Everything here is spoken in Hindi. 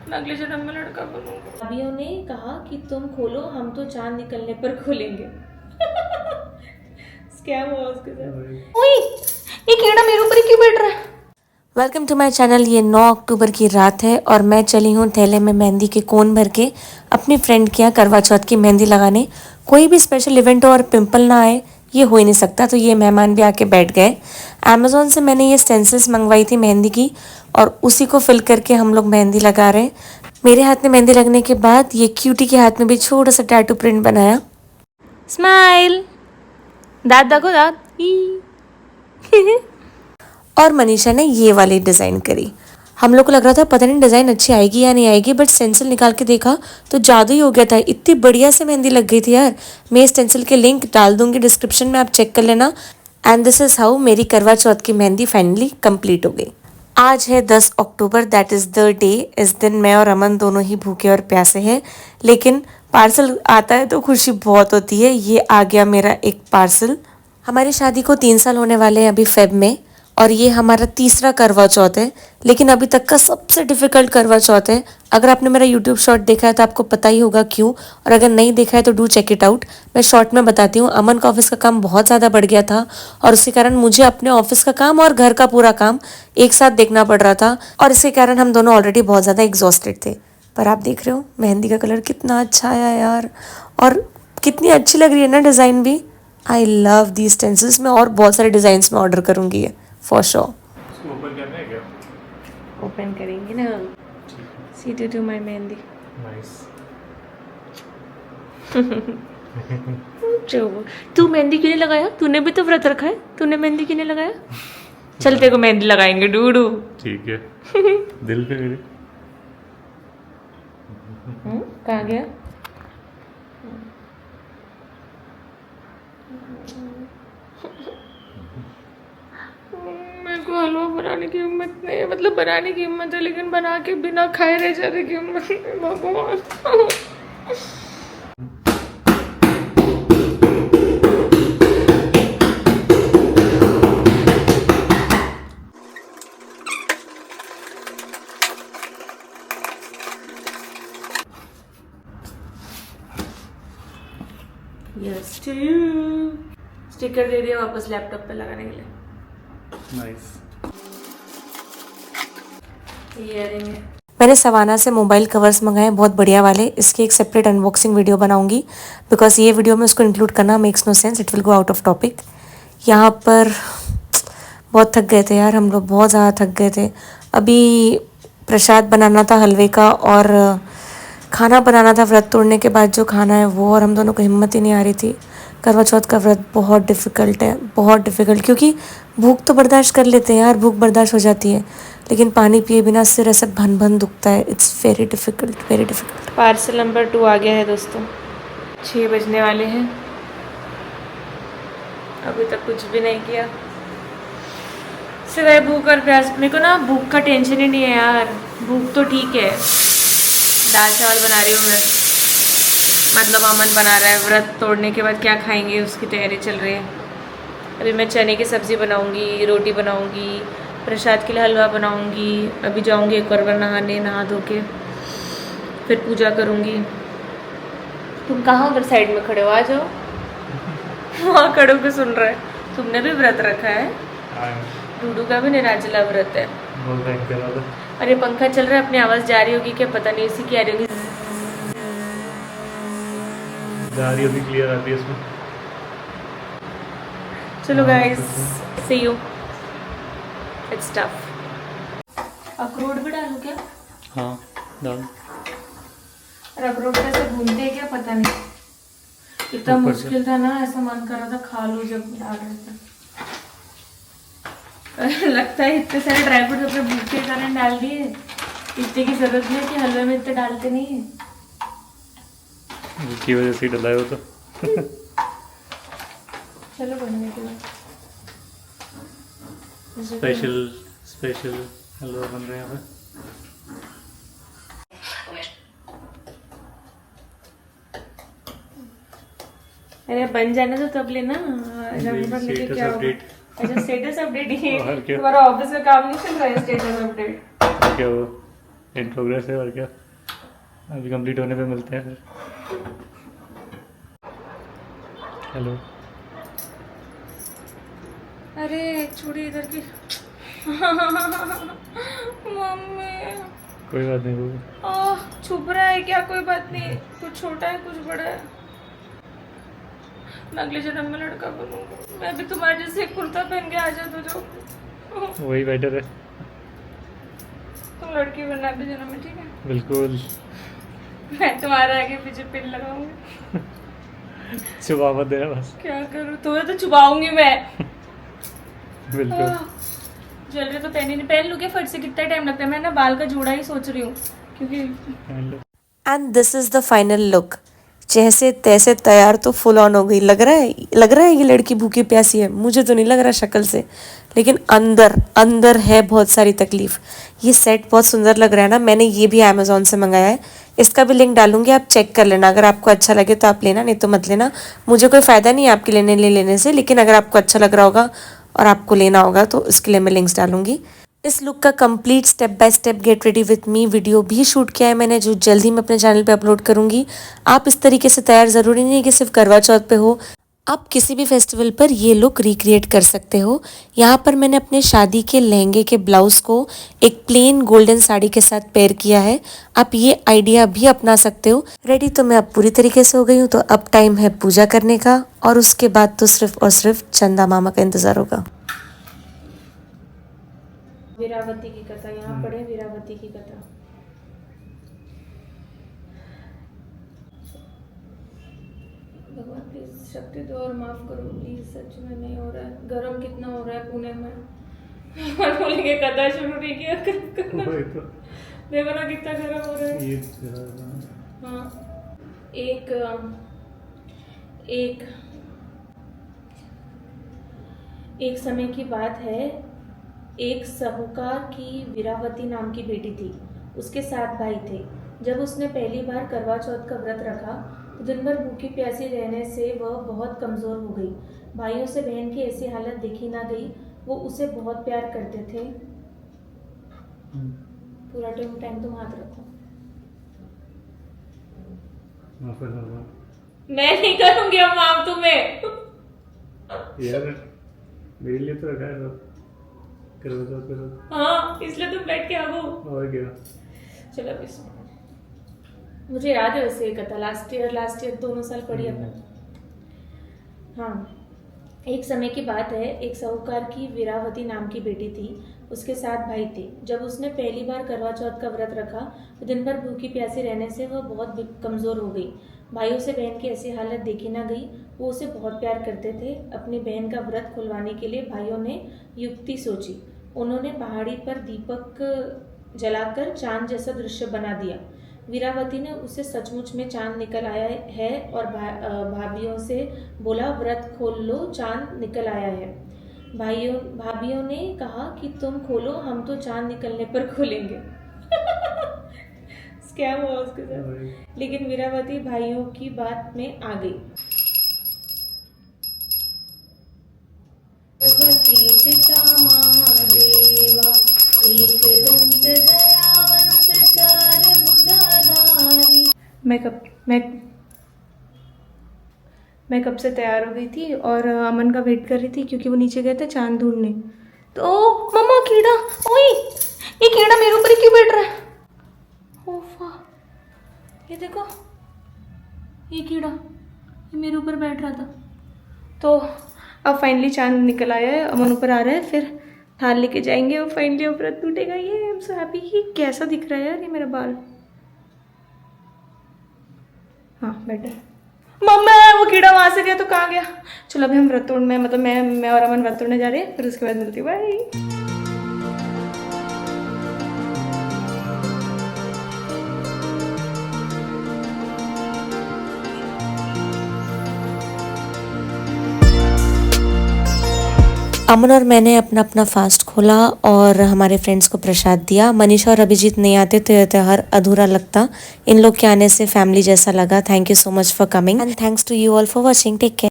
मैं अगले जन्म में लड़का बनूंगा। अभियों ने कहा कि तुम खोलो, हम तो चांद निकलने पर खोलेंगे। स्कैम हुआ उसके साथ। ओए, ये कीड़ा मेरे ऊपर ही क्यों बैठ रहा है? Welcome to my channel. ये 9 अक्टूबर की रात है और मैं चली हूँ थैले में मेहंदी के कोन भर के अपनी फ्रेंड के यहाँ करवा चौथ की मेहंदी लगाने। कोई भी स्पेशल इवेंट हो और पिंपल ना आए, ये हो ही नहीं सकता। तो ये मेहमान भी आके बैठ गए। अमेज़ॉन से मैंने ये स्टेंसिल्स मंगवाई थी मेहंदी की और उसी को फिल करके हम लोग मेहंदी लगा रहे हैं। मेरे हाथ में मेहंदी लगने के बाद ये क्यूटी के हाथ में भी छोटा सा टैटू प्रिंट बनाया। स्माइल, दांत देखो, दांत। और मनीषा ने ये वाली डिज़ाइन करी। हम लोग को लग रहा था पता नहीं डिज़ाइन अच्छी आएगी या नहीं आएगी, बट स्टेंसिल निकाल के देखा तो जादू ही हो गया था। इतनी बढ़िया से मेहंदी लग गई थी यार। मैं इस स्टेंसिल के लिंक डाल दूंगी डिस्क्रिप्शन में, आप चेक कर लेना। एंड दिस इज़ हाउ मेरी करवा चौथ की मेहंदी फाइनली कंप्लीट हो गई। आज है 10 अक्टूबर, दैट इज़ द डे। इस दिन मैं और अमन दोनों ही भूखे और प्यासे हैं, लेकिन पार्सल आता है तो खुशी बहुत होती है। ये आ गया मेरा एक पार्सल। हमारी शादी को 3 साल होने वाले हैं अभी फेब में, और ये हमारा तीसरा करवा चौथ है, लेकिन अभी तक का सबसे डिफ़िकल्ट करवा चौथ है। अगर आपने मेरा यूट्यूब शॉर्ट देखा है तो आपको पता ही होगा क्यों, और अगर नहीं देखा है तो डू चेक इट आउट। मैं शॉर्ट में बताती हूँ। अमन का ऑफिस का काम बहुत ज़्यादा बढ़ गया था और उसके कारण मुझे अपने ऑफिस का काम और घर का पूरा काम एक साथ देखना पड़ रहा था, और इसके कारण हम दोनों ऑलरेडी बहुत ज़्यादा एग्जॉस्टेड थे। पर आप देख रहे हो मेहंदी का कलर कितना अच्छा आया यार, और कितनी अच्छी लग रही है ना डिज़ाइन भी। आई लव दी स्टेंसिल्स में, और बहुत सारे डिज़ाइंस में ऑर्डर करूँगी ये फॉर श्योर। ओपन करना है क्या? ओपन करेंगे ना। सी टू माय मेहंदी। नाइस। तू मेहंदी क्यों नहीं लगाया? तूने भी तो व्रत रखा है, तूने मेहंदी क्यों नहीं लगाया? चल तेरे को मेहंदी लगाएंगे डूडू। ठीक है। दिल पे मेरे। कहाँ गया? मेरे को हलवा बनाने की हिम्मत नहीं है, मतलब बनाने की हिम्मत है लेकिन बना के बिना खाए रह जाने की हिम्मत नहीं। भगवान। Yes to you. स्टिकर दे दिया वापस लैपटॉप पे लगाने के लिए। नाइस। ईयरिंग है। मैंने सवाना से मोबाइल कवर्स मंगाए बहुत बढ़िया वाले। इसकी एक सेपरेट अनबॉक्सिंग वीडियो बनाऊंगी, बिकॉज ये वीडियो में उसको इंक्लूड करना makes no sense, it will go out of topic. यहाँ पर बहुत थक गए थे यार हम लोग, बहुत ज़्यादा थक गए थे। अभी प्रसाद बनाना था हलवे का, और खाना बनाना था व्रत तोड़ने के बाद जो खाना है वो, और हम दोनों को हिम्मत ही नहीं आ रही थी। करवा चौथ का व्रत बहुत डिफ़िकल्ट है, बहुत डिफ़िकल्ट, क्योंकि भूख तो बर्दाश्त कर लेते हैं यार, भूख बर्दाश्त हो जाती है, लेकिन पानी पिए बिना सिर ऐसे भन भन दुखता है। It's very difficult, very difficult. Parcel number 2 आ गया है दोस्तों। 6 बजने वाले हैं, अभी तक कुछ भी नहीं किया सिवाय भूख और प्यास। मेरे को ना भूख का टेंशन ही नहीं है यार, भूख तो ठीक है। दाल चावल बना रही हूँ मैं, मतलब अमन बना रहा है। व्रत तोड़ने के बाद क्या खाएंगे उसकी तैयारी चल रही है। अभी मैं चने की सब्ज़ी बनाऊंगी, रोटी बनाऊंगी, प्रसाद के लिए हलवा बनाऊंगी। अभी जाऊंगी एक बार नहाने, नहा धो के फिर पूजा करूंगी। तुम कहाँ उधर साइड में खड़े हो? आ जाओ। वहाँ खड़े होकर सुन रहा है। तुमने भी व्रत रखा है? डूडू का भी निर्जला व्रत है। अरे पंखा चल रहा है, अपनी आवाज़ जा रही होगी क्या पता नहीं, इसी की आ रही होगी। जा रही होगी, क्लियर आती है इसमें। चलो guys, see you. It's tough. अखरोट भी डालूं क्या? हाँ डाल। और अखरोट कैसे भूनते हैं क्या पता नहीं, इतना मुश्किल था ना, ऐसा मन कर रहा था खा लो जब डाल रहे थे। लगता है इतने सारे ड्राई फ्रूट अपने भूख के कारण डाल दिए, इतने की जरूरत नहीं है कि हलवे में इतने डालते नहीं है। उसकी वजह से ही डलाए हो तो। चलो बनने के बाद स्पेशल हलवा बन रहे हैं यहाँ पे। अरे बन जाना तो तब लेना, नंबर लेके क्या होगा? अच्छा स्टेटस अपडेट ही तुम्हारा ऑफिस का काम नहीं चल रहा है? स्टेटस अपडेट क्या हुआ? इन प्रोग्रेस है और क्या, अभी कंप्लीट होने पे मिलते हैं फिर। हेलो। अरे छोड़ी इधर की मम्मी कोई बात नहीं, वो छुप रहा है क्या? कोई बात नहीं, कुछ छोटा है कुछ बड़ा है। मैं अगले जन्म में लड़का बनूंगा। मैं भी तुम्हारे जैसे एक कुर्ता पहन के आ जाता जो वही बेटर है। तुम लड़की बनना अगले जन्म में, ठीक है? बिल्कुल। मैं तुम्हारे आगे पीछे पिन लगाऊंगी। छुपा मत देना बस। क्या करूँ, तुम्हें तो छुपाऊंगी मैं। बिल्कुल। ज्वेलरी तो पहनी नहीं, पहन लूँ क्या फट से? कितना टाइम लगता है? मैं ना बाल का जोड़ा ही सोच रही हूँ क्योंकि and this is the final look. जैसे तैसे तैयार तो फुल ऑन हो गई। लग रहा है ये लड़की भूखी प्यासी है। मुझे तो नहीं लग रहा शक्ल से, लेकिन अंदर है बहुत सारी तकलीफ। ये सेट बहुत सुंदर लग रहा है ना। मैंने ये भी अमेज़ॉन से मंगाया है, इसका भी लिंक डालूंगी, आप चेक कर लेना। अगर आपको अच्छा लगे तो आप लेना, नहीं तो मत लेना। मुझे कोई फ़ायदा नहीं है आपके लेने से, लेकिन अगर आपको अच्छा लग रहा होगा और आपको लेना होगा तो इसके लिए मैं लिंक्स डालूंगी। इस लुक का complete step by step get ready with me video भी शूट किया है मैंने, जो जल्दी मैं अपने चैनल पे अपलोड करूंगी। आप इस तरीके से तैयार ज़रूरी नहीं है कि सिर्फ करवा चौथ पे हो, आप किसी भी फेस्टिवल पर ये लुक रिक्रिएट कर सकते हो। यहाँ पर मैंने अपने शादी के लहंगे के ब्लाउज को एक प्लेन गोल्डन साड़ी के साथ पेयर किया है। आप ये आइडिया भी अपना सकते हो। रेडी तो मैं अब पूरी तरीके से हो गई हूँ, तो अब टाइम है पूजा करने का, और उसके बाद तो सिर्फ और सिर्फ चंदा मामा का इंतज़ार होगा। वीरावती की कथा यहाँ पढ़े, वीरावती की कथा। भगवान प्लीज शक्ति दो और माफ करो प्लीज, सच में नहीं हो रहा है। गरम कितना हो रहा है पुणे में। भगवान बोलेंगे कथा शुरू नहीं किया करना। वही तो। देखो ना कितना गरम हो रहा है। ये हाँ, एक समय की बात है। एक साहूकार की वीरावती नाम की बेटी थी। उसके 7 भाई थे। जब उसने पहली बार करवा चौथ का व्रत रखा तो दिन भर भूखी प्यासी रहने से वह बहुत कमज़ोर हो गई। भाइयों से बहन की ऐसी हालत देखी ना गई। वो उसे बहुत प्यार करते थे। पूरा टाइम तुम हाथ रखो। माफ करना। मैं नहीं करूंगी अब माफ तुम्हें। यार मेरे लिए तो रखा है सब। करवा चौथ पे। हाँ, इसलिए तुम बैठ के आओ। और क्या। चलो अभी मुझे याद है वैसे ये कथा, लास्ट ईयर दोनों साल पढ़ी अपन। हाँ, एक समय की बात है। एक साहूकार की वीरावती नाम की बेटी थी। उसके 7 भाई थे। जब उसने पहली बार करवा चौथ का व्रत रखा तो दिन भर भूखी प्यासी रहने से वह बहुत कमज़ोर हो गई। भाइयों से बहन की ऐसी हालत देखी ना गई। वो उसे बहुत प्यार करते थे। अपनी बहन का व्रत खुलवाने के लिए भाइयों ने युक्ति सोची। उन्होंने पहाड़ी पर दीपक जलाकर चांद जैसा दृश्य बना दिया। वीरावती ने उसे सचमुच में चांद निकल आया है और भाभियों से बोला, व्रत खोल लो, चांद निकल आया है। भाभियों ने कहा कि तुम खोलो, हम तो चांद निकलने पर खोलेंगे। स्कैम हुआ उसके साथ। लेकिन वीरावती भाइयों की बात में आ गई। पिता महादेवा, एक दंत दयावंत, चार भुजाधारी। मैं कब से तैयार हो गई थी और अमन का वेट कर रही थी क्योंकि वो नीचे गए थे चांद ढूंढने। तो मम्मा कीड़ा, ओए ये कीड़ा मेरे ऊपर ही क्यों बैठ रहा है? ओफा, ये देखो, ये कीड़ा ये मेरे ऊपर बैठ रहा था। तो अब फाइनली चांद निकल आया है, अमन ऊपर आ रहा है, फिर थाल लेके जाएंगे और फाइनली व्रत टूटेगा। ये आई एम सो हैप्पी। ये कैसा दिख रहा है यार ये मेरा बाल। हाँ बेटर। मम्मा वो कीड़ा वहां से गया तो कहाँ गया? चलो अभी हम व्रत तोड़ने, मतलब मैं और अमन व्रत तोड़ने जा रहे हैं, फिर उसके बाद मिलती हूँ। बाय। अमन और मैंने अपना अपना फास्ट खोला और हमारे फ्रेंड्स को प्रसाद दिया। मनीषा और अभिजीत नहीं आते तो यह त्यौहार अधूरा लगता। इन लोग के आने से फैमिली जैसा लगा। Thank you so much for coming and thanks to you all for watching. Take care.